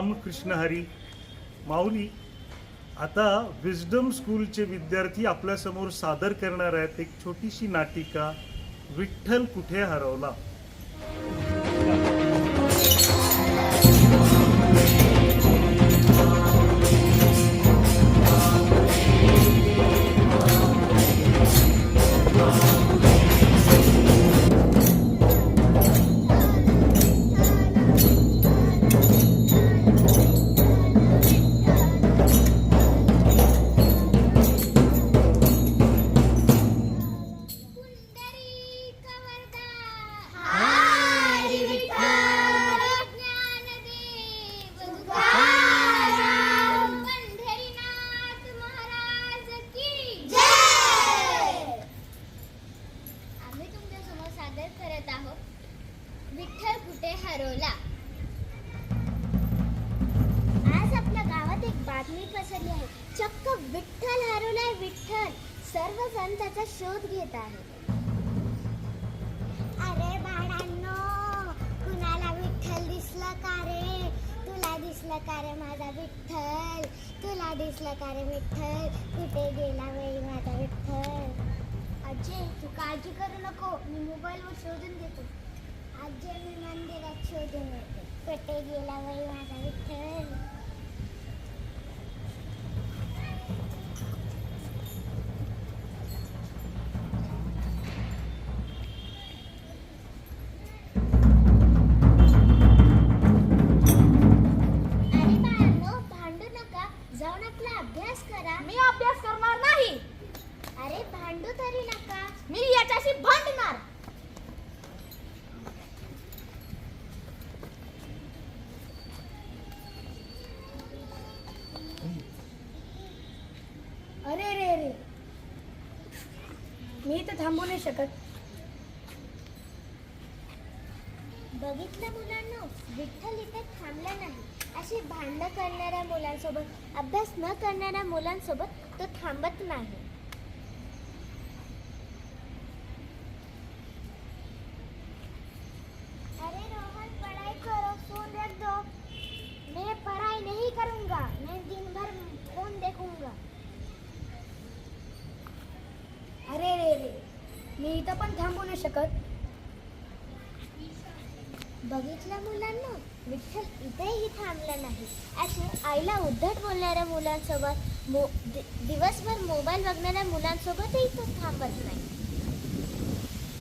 रामकृष्ण हरी. माऊली, आता विजडम स्कूलचे विद्यार्थी आपल्यासमोर सादर करणार आहेत एक छोटीशी नाटिका, विठ्ठल कुठे हरवला. विठ्ठल कुठे हरवला. आज आपल्या गावात एक बातमी पसरली आहे. चक्क विठ्ठल हरवलाय. विठ्ठल. सर्वजण त्याचा शोध घेत आहेत. अरे बाळांनो, कुणाला विठ्ठल दिसला का रे? तुला दिसला का रे माझा विठ्ठल? तुला दिसला का रे विठ्ठल? कुठे गेला बाई माझा विठ्ठल? अजय, तू काळजी करू नको, मी मोबाईलवर शोधून घेतो. आजी, मी मंदिरात शोधून येते. कुठे गेला बाई माझा विठ्ठल? अरे बाळांनो, भांडू नका, जाऊन आपला अभ्यास करा. मी अभ्यास करणार नाही. अरे भांडू तरी नका. मी याच्याशी भांडणार. अरे रे रे, मी इथे थांबू नाही शकत. बघितलं मुलांनो, विठ्ठल इथे थांबला नाही. अशी भांडणं करणाऱ्या मुलांसोबत, अभ्यास न करणाऱ्या मुलांसोबत तो थांबत नाही. अरे रोहन, पढ़ाई करो, फोन रख दो. मैं पढ़ाई नहीं करूंगा, मैं दिन भर फोन देखूंगा. अरे रे रे, मी इथं पण थांबू नाही शकत. बघितलं मुलांना, विठ्ठल इथेही थांबला नाही. असे आईला उद्धट बोलणाऱ्या मुलांसोबत, दिवसभर मोबाईल बघणाऱ्या मुलांसोबतही तो थांबत नाही.